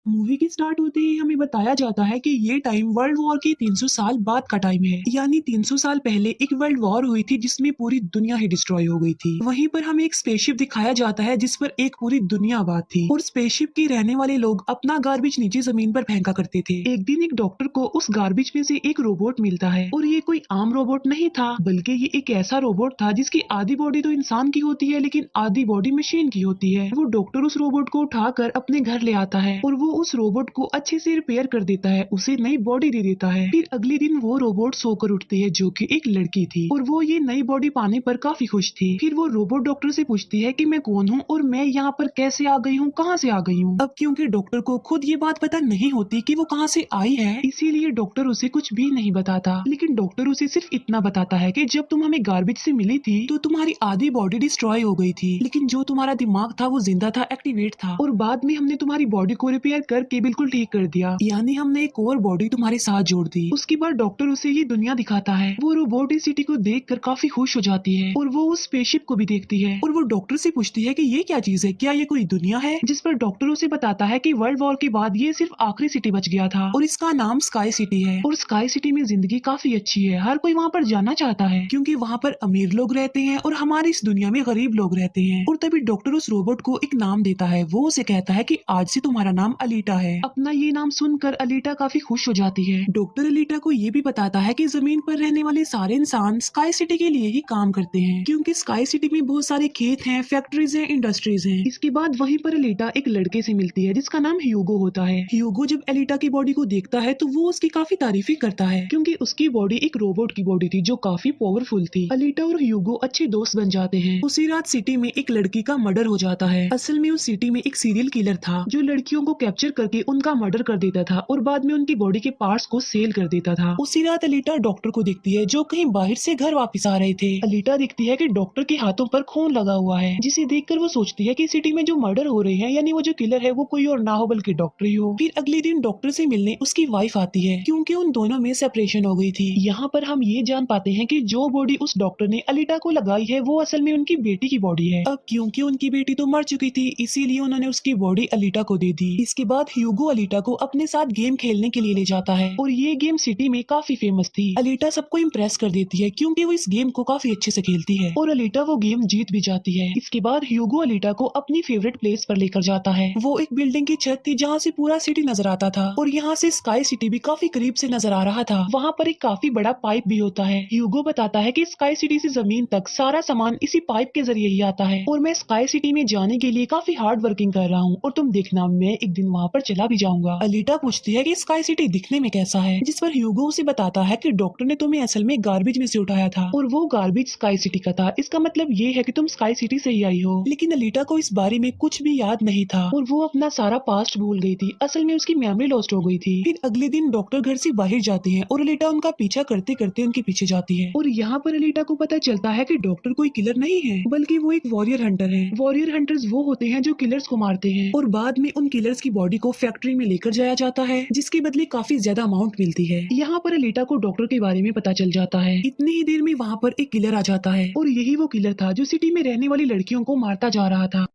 Movie की start होते ही हमें बताया जाता है कि ये टाइम वर्ल्ड वॉर के 300 साल बाद का टाइम है। यानी 300 साल पहले एक वर्ल्ड वॉर हुई थी जिसमें पूरी दुनिया ही डिस्ट्रॉय हो गई थी। वहीं पर हमें एक स्पेसशिप दिखाया जाता है जिस पर एक पूरी दुनिया आबाद थी और स्पेसशिप के रहने वाले लोग अपना गार्बेज नीचे जमीन पर फेंका करते थे। एक दिन एक डॉक्टर को उस गार्बेज में से एक रोबोट मिलता है और ये कोई आम रोबोट नहीं था, बल्कि ये एक ऐसा रोबोट था जिसकी आधी बॉडी तो इंसान की होती है लेकिन आधी बॉडी मशीन की होती है। वो डॉक्टर उस रोबोट को उठाकर अपने घर ले आता है और वो उस रोबोट को अच्छे से रिपेयर कर देता है, उसे नई बॉडी दे देता है। फिर अगले दिन वो रोबोट सोकर उठती है जो कि एक लड़की थी और वो ये नई बॉडी पाने पर काफी खुश थी। फिर वो रोबोट डॉक्टर से पूछती है कि मैं कौन हूँ और मैं यहाँ पर कैसे आ गई हूँ, कहाँ से आ गई हूँ। अब क्योंकि डॉक्टर को खुद ये बात पता नहीं होती कि वो कहाँ से आई है, इसीलिए डॉक्टर उसे कुछ भी नहीं बताता। लेकिन डॉक्टर उसे सिर्फ इतना बताता है कि जब तुम हमें गार्बेज से मिली थी तो तुम्हारी आधी बॉडी डिस्ट्रॉय हो गई थी, लेकिन जो तुम्हारा दिमाग था वो जिंदा था, एक्टिवेट था, और बाद में हमने तुम्हारी बॉडी को रिपेयर करके बिल्कुल ठीक कर दिया। यानी हमने एक और बॉडी तुम्हारे साथ जोड़ दी। उसके बाद डॉक्टर उसे ये दुनिया दिखाता है। वो रोबोट इस सिटी को देखकर काफी खुश हो जाती है और वो उस स्पेसशिप को भी देखती है और वो डॉक्टर से पूछती है कि ये क्या चीज है, क्या ये कोई दुनिया है। जिस पर डॉक्टर उसे बताता है कि वर्ल्ड वॉर के बाद ये सिर्फ आखिरी सिटी बच गया था और इसका नाम स्काई सिटी है। और स्काई सिटी में जिंदगी काफी अच्छी है, हर कोई वहाँ पर जाना चाहता है क्योंकि वहाँ पर अमीर लोग रहते हैं और हमारी इस दुनिया में गरीब लोग रहते हैं। और तभी डॉक्टर उस रोबोट को एक नाम देता है। वो उसे कहता है कि आज से तुम्हारा नाम अलीटा है। अपना ये नाम सुनकर अलीटा काफी खुश हो जाती है। डॉक्टर अलीटा को ये भी बताता है कि जमीन पर रहने वाले सारे इंसान स्काई सिटी के लिए ही काम करते हैं क्योंकि स्काई सिटी में बहुत सारे खेत हैं, फैक्ट्रीज हैं, इंडस्ट्रीज हैं। इसके बाद वहीं पर अलीटा एक लड़के से मिलती है जिसका नाम ह्यूगो होता है। ह्यूगो जब अलीटा की बॉडी को देखता है तो वो उसकी काफी तारीफी करता है क्योंकि उसकी बॉडी एक रोबोट की बॉडी थी जो काफी पावरफुल थी। अलीटा और ह्यूगो अच्छे दोस्त बन जाते हैं। उसी रात सिटी में एक लड़की का मर्डर हो जाता है। असल में उस सिटी में एक सीरियल किलर था जो लड़कियों को कैप्चर करके उनका मर्डर कर देता था और बाद में उनकी बॉडी के पार्ट्स को सेल कर देता था। उसी रात अलीटा डॉक्टर को देखती है जो कहीं बाहर से घर वापस आ रहे थे। अलीटा देखती है कि डॉक्टर के हाथों पर खून लगा हुआ है, जिसे देखकर वो सोचती है कि सिटी में जो मर्डर हो रहे हैं यानी वो जो किलर है वो कोई और ना हो बल्कि डॉक्टर ही हो। फिर अगले दिन डॉक्टर से मिलने उसकी वाइफ आती है क्योंकि उन दोनों में सेपरेशन हो गई थी। यहाँ पर हम ये जान पाते हैं कि जो बॉडी उस डॉक्टर ने अलीटा को लगाई है वो असल में उनकी बेटी की बॉडी है। अब क्योंकि उनकी बेटी तो मर चुकी थी इसीलिए उन्होंने उसकी बॉडी अलीटा को दे दी। इसके बाद ह्यूगो अलीटा को अपने साथ गेम खेलने के लिए ले जाता है और ये गेम सिटी में काफी फेमस थी। अलीटा सबको इम्प्रेस कर देती है क्योंकि वो इस गेम को काफी अच्छे से खेलती है और अलीटा वो गेम जीत भी जाती है। इसके बाद ह्यूगो अलीटा को अपनी फेवरेट प्लेस पर लेकर जाता है। वो एक बिल्डिंग की छत थी जहाँ से पूरा सिटी नजर आता था और यहाँ से स्काई सिटी भी काफी करीब से नजर आ रहा था। वहाँ पर एक काफी बड़ा पाइप भी होता है। ह्यूगो बताता है कि स्काई सिटी से जमीन तक सारा सामान इसी पाइप के जरिए ही आता है और मैं स्काई सिटी में जाने के लिए काफी हार्ड वर्किंग कर रहा हूँ और तुम देखना मैं एक दिन वहाँ पर चला भी जाऊंगा। अलीटा पूछती है कि स्काई सिटी दिखने में कैसा है, जिस पर ह्यूगो उसे बताता है कि डॉक्टर ने तुम्हें असल में गार्बेज में से उठाया था और वो गार्बेज स्काई सिटी का था। इसका मतलब ये है कि तुम स्काई सिटी से ही आई हो। लेकिन अलीटा को इस बारे में कुछ भी याद नहीं था और वो अपना सारा पास्ट भूल गई थी। असल में उसकी मेमोरी लॉस्ट हो गई थी। फिर अगले दिन डॉक्टर घर से बाहर जाते हैं और अलीटा उनका पीछा करते करते उनके पीछे जाती है और यहाँ पर अलीटा को पता चलता है कि डॉक्टर कोई किलर नहीं है बल्कि वो एक वॉरियर हंटर है। वॉरियर हंटर्स वो होते हैं जो किलर्स को मारते हैं और बाद में उन किलर्स की बॉडी को फैक्ट्री में लेकर जाया जाता है जिसके बदले काफी ज्यादा अमाउंट मिलती है। यहाँ पर अलीटा को डॉक्टर के बारे में पता चल जाता है। इतनी ही देर में वहाँ पर एक किलर आ जाता है और यही वो किलर था जो सिटी में रहने वाली लड़कियों को मारता जा रहा था।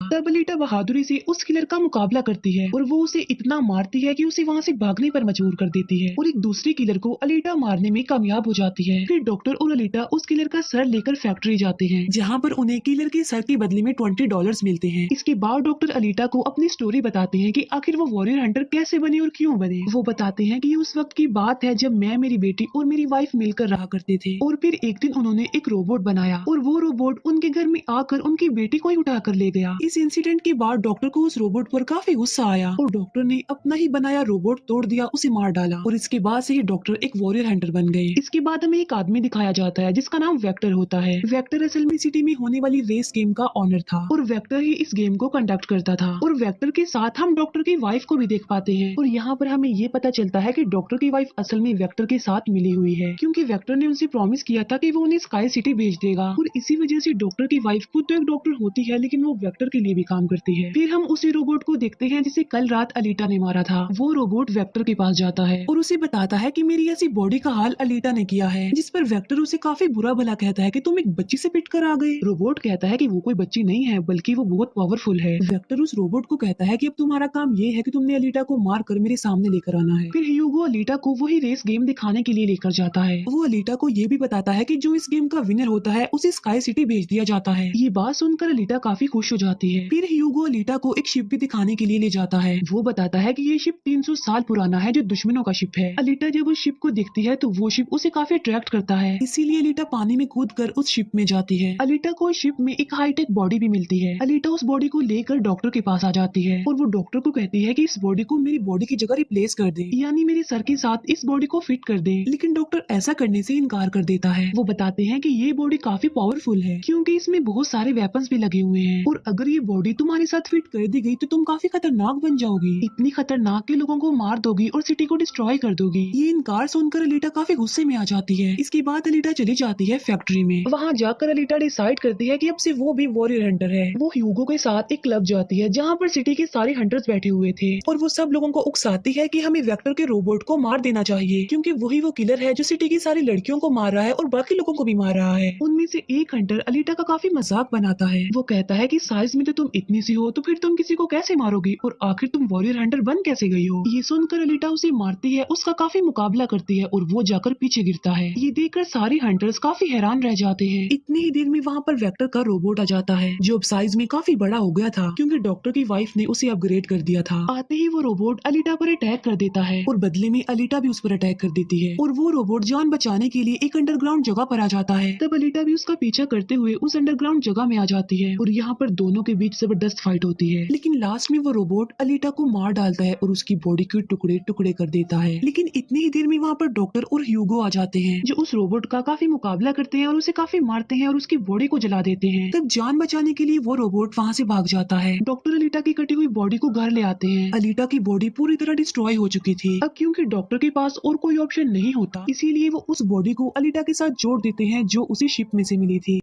तब अलीटा बहादुरी से उस किलर का मुकाबला करती है और वो उसे इतना मारती है कि उसे वहाँ से भागने पर मजबूर कर देती है और एक दूसरे किलर को अलीटा मारने में कामयाब हो जाती है। फिर डॉक्टर और अलीटा उस किलर का सर लेकर फैक्ट्री जाते हैं जहाँ पर उन्हें किलर के सर के बदले में $20 मिलते हैं। इसके बाद डॉक्टर अलीटा को अपनी स्टोरी बताते हैं कि आखिर वो वॉरियर हंटर कैसे बने और क्यों बने। वो बताते हैं कि उस वक्त की बात है जब मैं, मेरी बेटी और मेरी वाइफ मिलकर रहा करते थे और फिर एक दिन उन्होंने एक रोबोट बनाया और वो रोबोट उनके घर में आकर उनकी बेटी को ही उठा कर ले गया। इस इंसिडेंट के बाद डॉक्टर को उस रोबोट पर काफी गुस्सा आया और डॉक्टर ने अपना ही बनाया रोबोट तोड़ दिया, उसे मार डाला और इसके बाद से ही डॉक्टर एक वॉरियर हंटर बन गए। इसके बाद हमें एक आदमी दिखाया जाता है जिसका नाम वेक्टर होता है। वेक्टर असल में सिटी में होने वाली रेस गेम का ऑनर था और वेक्टर ही इस गेम को कंडक्ट करता था और वेक्टर के साथ हम डॉक्टर की वाइफ को भी देख पाते हैं और यहाँ पर हमें ये पता चलता है कि डॉक्टर की वाइफ असल में वेक्टर के साथ मिली हुई है क्योंकि वेक्टर ने उनसे प्रॉमिस किया था कि वो उन्हें स्काई सिटी भेज देगा और इसी वजह से डॉक्टर की वाइफ खुद तो एक डॉक्टर होती है लेकिन वो वेक्टर के लिए लिए भी काम करती है। फिर हम उसी रोबोट को देखते हैं जिसे कल रात अलीटा ने मारा था। वो रोबोट वेक्टर के पास जाता है और उसे बताता है कि मेरी ऐसी बॉडी का हाल अलीटा ने किया है, जिस पर वेक्टर उसे काफी बुरा भला कहता है कि तुम एक बच्ची से पिट कर आ गए। रोबोट कहता है कि वो कोई बच्ची नहीं है, बल्कि वो बहुत पावरफुल है। वेक्टर उस रोबोट को कहता है कि अब तुम्हारा काम ये है कि तुमने अलीटा को मार कर मेरे सामने लेकर आना है। फिर ह्यूगो अलीटा को वही रेस गेम दिखाने के लिए लेकर जाता है। वो अलीटा को ये भी बताता है कि जो इस गेम का विनर होता है उसे स्काई सिटी भेज दिया जाता है। ये बात सुनकर अलीटा काफी खुश हो जाती है। फिर ह्यूगो अलीटा को एक शिप भी दिखाने के लिए ले जाता है। वो बताता है कि ये शिप 300 साल पुराना है, जो दुश्मनों का शिप है। अलीटा जब उस शिप को देखती है तो वो शिप उसे काफी अट्रैक्ट करता है, इसीलिए अलीटा पानी में कूद कर उस शिप में जाती है। अलीटा को शिप में एक हाईटेक बॉडी भी मिलती है। अलीटा उस बॉडी को लेकर डॉक्टर के पास आ जाती है और वो डॉक्टर को कहती है कि इस बॉडी को मेरी बॉडी की जगह रिप्लेस कर दे, यानी मेरे सर के साथ इस बॉडी को फिट कर दे। लेकिन डॉक्टर ऐसा करने से इनकार कर देता है। वो बताते हैं कि ये बॉडी काफी पावरफुल है, क्योंकि इसमें बहुत सारे वेपन्स भी लगे हुए हैं, और अगर ये बॉडी तुम्हारे साथ फिट कर दी गई तो तुम काफी खतरनाक बन जाओगी। इतनी खतरनाक के लोगों को मार दोगी और सिटी को डिस्ट्रॉय कर दोगी। ये इनकार सुनकर अलीटा काफी गुस्से में आ जाती है। इसके बाद अलीटा चली जाती है फैक्ट्री में। वहाँ जाकर अलीटा डिसाइड करती है कि अब से वो भी वॉरियर हंटर है। वो ह्यूगो के साथ एक क्लब जाती है जहाँ पर सिटी के सारे हंटर्स बैठे हुए थे, और वो सब लोगों को उकसाती है कि हमें वेक्टर के रोबोट को मार देना चाहिए, क्योंकि वही वो किलर है जो सिटी की सारी लड़कियों को मार रहा है और बाकी लोगों को भी मार रहा है। उनमें से एक हंटर अलीटा का काफी मजाक बनाता है। वो कहता है कि साइज में तो तुम इतनी सी हो, तो फिर तुम किसी को कैसे मारोगी, और आखिर तुम वॉरियर हंटर बन कैसे गई हो। ये सुनकर अलीटा उसे मारती है, उसका काफी मुकाबला करती है और वो जाकर पीछे गिरता है। ये देखकर सारे हंटर्स काफी हैरान रह जाते हैं। इतनी ही देर में वहाँ पर वेक्टर का रोबोट आ जाता है, जो अब साइज में काफी बड़ा हो गया था, क्योंकि डॉक्टर की वाइफ ने उसे अपग्रेड कर दिया था। आते ही वो रोबोट अलीटा पर अटैक कर देता है और बदले में अलीटा भी उस पर अटैक कर देती है, और वो रोबोट जान बचाने के लिए एक अंडरग्राउंड जगह पर आ जाता है। तब अलीटा भी उसका पीछा करते हुए उस अंडरग्राउंड जगह में आ जाती है, और यहाँ पर दोनों के बीच जबरदस्त फाइट होती है। लेकिन लास्ट में वो रोबोट अलीटा को मार डालता है और उसकी बॉडी के टुकड़े टुकड़े कर देता है। लेकिन इतनी ही देर में वहाँ पर डॉक्टर और ह्यूगो आ जाते हैं, जो उस रोबोट का काफी मुकाबला करते हैं और उसे काफी मारते हैं और उसकी बॉडी को जला देते हैं। तब जान बचाने के लिए वो रोबोट वहाँ से भाग जाता है। डॉक्टर अलीटा की कटी हुई बॉडी को घर ले आते हैं। अलीटा की बॉडी पूरी तरह डिस्ट्रॉय हो चुकी थी। अब क्योंकि डॉक्टर के पास और कोई ऑप्शन नहीं होता, इसीलिए वो उस बॉडी को अलीटा के साथ जोड़ देते हैं, जो उसी शिप में से मिली थी।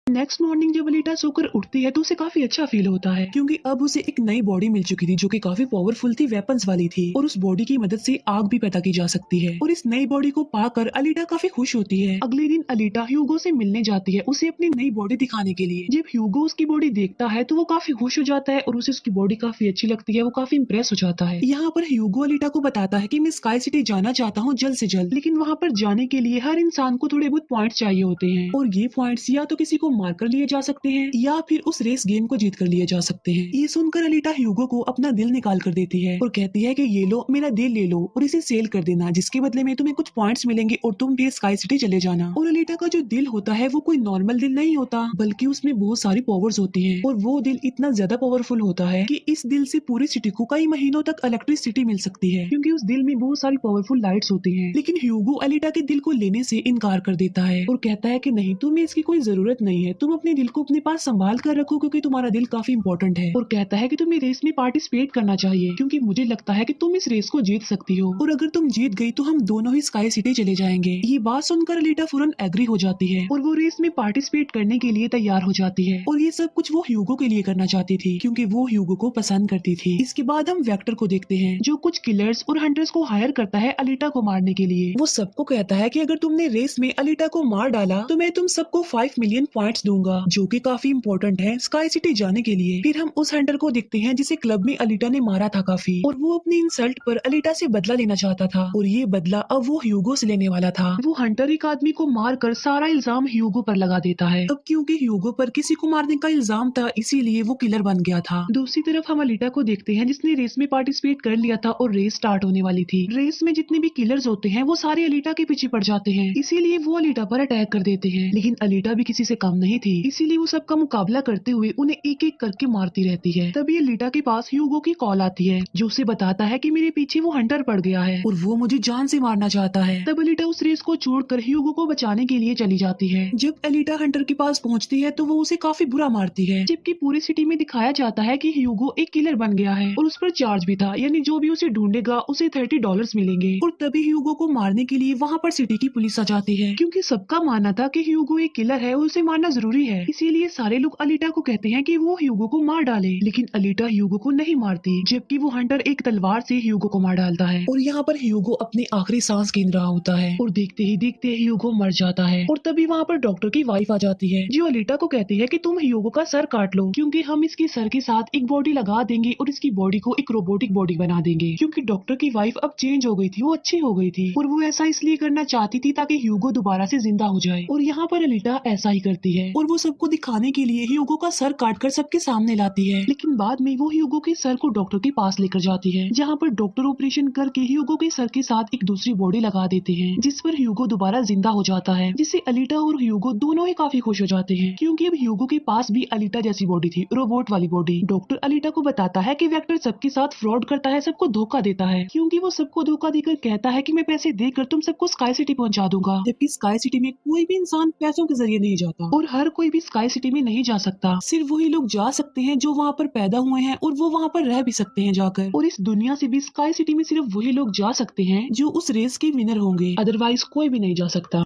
नेक्स्ट मॉर्निंग जब अलीटा सोकर उठती है तो उसे काफी अच्छा फील होता है, क्योंकि अब उसे एक नई बॉडी मिल चुकी थी, जो कि काफी पावरफुल थी, वेपन्स वाली थी, और उस बॉडी की मदद से आग भी पैदा की जा सकती है। और इस नई बॉडी को पाकर अलीटा काफी खुश होती है। अगले दिन अलीटा ह्यूगो से मिलने जाती है, उसे अपनी नई बॉडी दिखाने के लिए। जब ह्यूगो उसकी बॉडी देखता है तो वो काफी खुश हो जाता है और उसे उसकी बॉडी काफी अच्छी लगती है। वो काफी इंप्रेस हो जाता है। यहाँ पर ह्यूगो अलीटा को बताता है कि मैं स्काई सिटी जाना चाहता हूँ जल्द से जल्द, लेकिन वहाँ पर जाने के लिए हर इंसान को थोड़े बहुत पॉइंट चाहिए होते हैं, और ये पॉइंट्स या तो किसी को मारकर लिए जा सकते हैं या फिर उस रेस गेम को जीत कर लिए जा सकते हैं। ये सुनकर अलीटा ह्यूगो को अपना दिल निकाल कर देती है और कहती है कि ये लो, मेरा दिल ले लो और इसे सेल कर देना, जिसके बदले में तुम्हें कुछ पॉइंट्स मिलेंगे और तुम भी स्काई सिटी चले जाना। और अलीटा का जो दिल होता है वो कोई नॉर्मल दिल नहीं होता, बल्कि उसमें बहुत सारी पावर्स होती हैं, और वो दिल इतना ज्यादा पावरफुल होता है कि इस दिल से पूरी सिटी को कई महीनों तक इलेक्ट्रिसिटी मिल सकती है, क्योंकि उस दिल में बहुत सारी पावरफुल लाइट्स होती हैं। लेकिन ह्यूगो अलीटा के दिल को लेने से इनकार कर देता है और कहता है कि नहीं, तुम्हें इसकी कोई जरूरत नहीं है, तुम अपने दिल को अपने पास संभाल कर रखो, क्योंकि तुम्हारा दिल काफी इंपॉर्टेंट है। और कहता है कि तुम्हें रेस में पार्टिसिपेट करना चाहिए, क्योंकि मुझे लगता है कि तुम इस रेस को जीत सकती हो, और अगर तुम जीत गई तो हम दोनों ही स्काई सिटी चले जाएंगे। ये बात सुनकर अलीटा फौरन एग्री हो जाती है और वो रेस में पार्टिसिपेट करने के लिए तैयार हो जाती है। और ये सब कुछ वो ह्यूगो के लिए करना चाहती थी, क्योंकि वो ह्यूगो को पसंद करती थी। इसके बाद हम वेक्टर को देखते हैं, जो कुछ किलर्स और हंटर्स को हायर करता है अलीटा को मारने के लिए। वो सबको कहता है कि अगर तुमने रेस में अलीटा को मार डाला तो मैं तुम सबको 5 मिलियन पॉइंट्स दूंगा, जो कि काफी इंपॉर्टेंट है स्काई सिटी जाने के लिए। फिर हम उस हंटर को देखते हैं जिसे क्लब में अलीटा ने मारा था काफी, और वो अपनी इंसल्ट पर अलीटा से बदला लेना चाहता था, और ये बदला अब वो ह्यूगो से लेने वाला था। वो हंटर एक आदमी को मारकर सारा इल्जाम ह्यूगो पर लगा देता है। अब क्योंकि ह्यूगो पर किसी को मारने का इल्जाम था, इसीलिए वो किलर बन गया था। दूसरी तरफ हम अलीटा को देखते हैं, जिसने रेस में पार्टिसिपेट कर लिया था और रेस स्टार्ट होने वाली थी। रेस में जितने भी किलर्स होते हैं वो सारे अलीटा के पीछे पड़ जाते हैं, इसीलिए वो अलीटा पर अटैक कर देते हैं। लेकिन अलीटा भी किसी से कम नहीं थी, इसीलिए वो सबका मुकाबला करते हुए उन्हें एक एक करके मारती रहती है। तभी अलीटा के पास ह्यूगो की कॉल आती है, जो उसे बताता है कि मेरे पीछे वो हंटर पड़ गया है और वो मुझे जान से मारना चाहता है। तब अलीटा उस रेस को छोड़कर ह्यूगो को बचाने के लिए चली जाती है। जब अलीटा हंटर के पास पहुंचती है तो वो उसे काफी बुरा मारती है, जबकि पूरी सिटी में दिखाया जाता है कि ह्यूगो एक किलर बन गया है और उस पर चार्ज भी था, यानी जो भी उसे ढूंढेगा उसे $30 मिलेंगे। और तभी ह्यूगो को मारने के लिए वहाँ पर सिटी की पुलिस आ जाती है, क्योंकि सबका मानना था कि ह्यूगो एक किलर है और उसे मारना करना जरूरी है। इसीलिए सारे लोग अलीटा को कहते हैं कि वो ह्यूगो को मार डाले, लेकिन अलीटा ह्यूगो को नहीं मारती, जबकि वो हंटर एक तलवार से ह्यूगो को मार डालता है और यहाँ पर ह्यूगो अपनी आखिरी सांस गिन रहा होता है और देखते ही देखते ह्यूगो मर जाता है। और तभी वहाँ पर डॉक्टर की वाइफ आ जाती है, जो अलीटा को कहती है कि तुम ह्यूगो का सर काट लो, क्योंकि हम इसके सर के साथ एक बॉडी लगा देंगे और इसकी बॉडी को एक रोबोटिक बॉडी बना देंगे, क्योंकि डॉक्टर की वाइफ अब चेंज हो गई थी, वो अच्छी हो गई थी और वो ऐसा इसलिए करना चाहती थी ताकि ह्यूगो दोबारा से जिंदा हो जाए। और यहाँ पर अलीटा ऐसा ही करती है और वो सबको दिखाने के लिए ह्यूगो का सर काटकर सबके सामने लाती है, लेकिन बाद में वो ह्यूगो के सर को डॉक्टर के पास लेकर जाती है, जहाँ पर डॉक्टर ऑपरेशन करके ह्यूगो के सर के साथ एक दूसरी बॉडी लगा देते हैं, जिस पर ह्यूगो दोबारा जिंदा हो जाता है, जिससे अलीटा और ह्यूगो दोनों ही काफी खुश हो जाते हैं, क्योंकि अब ह्यूगो के पास भी अलीटा जैसी बॉडी थी, रोबोट वाली बॉडी। डॉक्टर अलीटा को बताता है कि वेक्टर सबके साथ फ्रॉड करता है, सबको धोखा देता है, क्योंकि वो सबको धोखा देकर कहता है कि मैं पैसे देकर तुम सबको स्काई सिटी पहुंचा दूंगा, जबकि स्काई सिटी में कोई भी इंसान पैसों के जरिए नहीं जाता और हर कोई भी स्काई सिटी में नहीं जा सकता। सिर्फ वही लोग जा सकते हैं जो वहाँ पर पैदा हुए हैं और वो वहाँ पर रह भी सकते हैं जाकर, और इस दुनिया से भी स्काई सिटी में सिर्फ वही लोग जा सकते हैं जो उस रेस के विनर होंगे, अदरवाइज कोई भी नहीं जा सकता।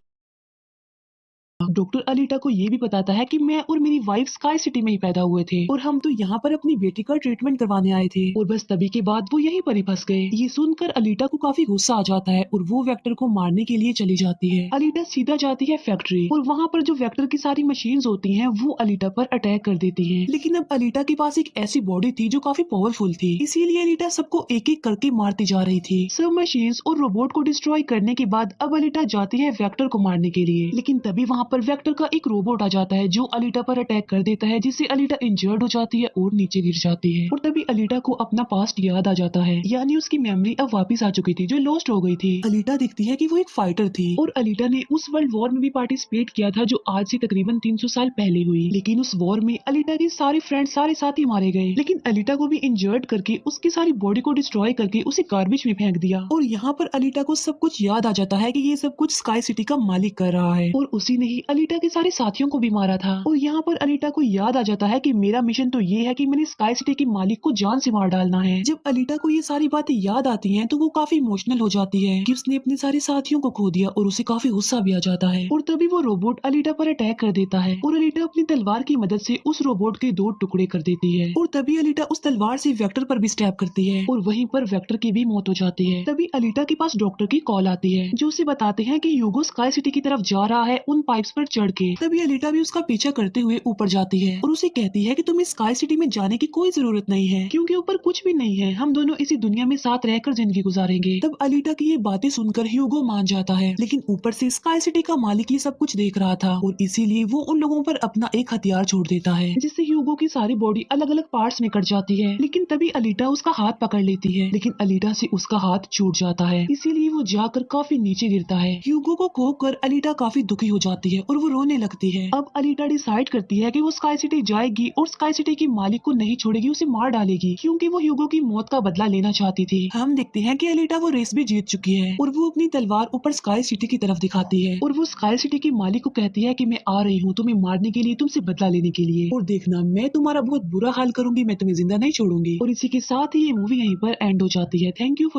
डॉक्टर अलीटा को ये भी बताता है कि मैं और मेरी वाइफ स्काई सिटी में ही पैदा हुए थे और हम तो यहाँ पर अपनी बेटी का ट्रीटमेंट करवाने आए थे, और बस तभी के बाद वो यहीं पर ही फंस गए। ये सुनकर अलीटा को काफी गुस्सा आ जाता है और वो वेक्टर को मारने के लिए चली जाती है। अलीटा सीधा जाती है फैक्ट्री और वहाँ पर जो वेक्टर की सारी मशीन्स होती हैं वो अलीटा पर अटैक कर देती हैं, लेकिन अब अलीटा के पास एक ऐसी बॉडी थी जो काफी पावरफुल थी, इसीलिए अलीटा सबको एक एक करके मारती जा रही थी। सब मशीन्स और रोबोट को डिस्ट्रॉय करने के बाद अब अलीटा जाती है वेक्टर को मारने के लिए, लेकिन तभी वहाँ पर वेक्टर का एक रोबोट आ जाता है जो अलीटा पर अटैक कर देता है, जिससे अलीटा इंजर्ड हो जाती है और नीचे गिर जाती है। और तभी अलीटा को अपना पास्ट याद आ जाता है, यानी उसकी मेमोरी अब वापस आ चुकी थी जो लॉस्ट हो गई थी। अलीटा दिखती है कि वो एक फाइटर थी और अलीटा ने उस वर्ल्ड वॉर में भी पार्टिसिपेट किया था जो आज से तकरीबन 300 साल पहले हुई, लेकिन उस वॉर में अलीटा के सारे फ्रेंड सारे साथी मारे गए, लेकिन अलीटा को भी इंजर्ड करके उसकी सारी बॉडी को डिस्ट्रॉय करके उसे गार्बेज में फेंक दिया। और यहाँ पर अलीटा को सब कुछ याद आ जाता है कि ये सब कुछ स्काई सिटी का मालिक कर रहा है और उसी ने ही अलीटा के सारे साथियों को भी मारा था। और यहाँ पर अलीटा को याद आ जाता है कि मेरा मिशन तो ये है कि मैंने स्काई सिटी के मालिक को जान से मार डालना है। जब अलीटा को ये सारी बातें याद आती हैं तो वो काफी इमोशनल हो जाती है कि उसने अपने सारे साथियों को खो दिया और उसे काफी गुस्सा भी आ जाता है। और तभी वो रोबोट अलीटा पर अटैक कर देता है और अलीटा अपनी तलवार की मदद से उस रोबोट के 2 टुकड़े कर देती है और तभी अलीटा उस तलवार से वेक्टर पर भी स्टैब करती है और वहीं पर वेक्टर की भी मौत हो जाती है। तभी अलीटा के पास डॉक्टर की कॉल आती है जो उसे बताते हैं कि ह्यूगो स्काई सिटी की तरफ जा रहा है उन पाइप्स पर चढ़ के। तभी अलीटा भी उसका पीछा करते हुए ऊपर जाती है और उसे कहती है कि तुम्हें स्काई सिटी में जाने की कोई जरूरत नहीं है, क्योंकि ऊपर कुछ भी नहीं है, हम दोनों इसी दुनिया में साथ रहकर जिंदगी गुजारेंगे। तब अलीटा की ये बातें सुनकर ह्यूगो मान जाता है, लेकिन ऊपर से स्काई सिटी का मालिक ये सब कुछ देख रहा था और इसीलिए वो उन लोगों पर अपना एक हथियार छोड़ देता है, जिससे ह्यूगो की सारी बॉडी अलग अलग पार्ट्स में कट जाती है। लेकिन तभी अलीटा उसका हाथ पकड़ लेती है, लेकिन अलीटा से उसका हाथ छूट जाता है, इसीलिए वो जाकर काफी नीचे गिरता है। ह्यूगो को खोकर अलीटा काफी दुखी हो जाती है और वो रोने लगती है। अब अलीटा डिसाइड करती है कि वो स्काई सिटी जाएगी और स्काई सिटी के मालिक को नहीं छोड़ेगी, उसे मार डालेगी, क्योंकि वो ह्यूगो की मौत का बदला लेना चाहती थी। हम देखते हैं कि अलीटा वो रेस भी जीत चुकी है और वो अपनी तलवार ऊपर स्काई सिटी की तरफ दिखाती है और वो स्काई सिटी के मालिक को कहती है कि मैं आ रही हूँ तुम्हें मारने के लिए, तुमसे बदला लेने के लिए, और देखना मैं तुम्हारा बहुत बुरा हाल करूंगी, मैं तुम्हें जिंदा नहीं छोड़ूंगी। और इसी के साथ ही ये मूवी यहीं पर एंड हो जाती है। Thank you for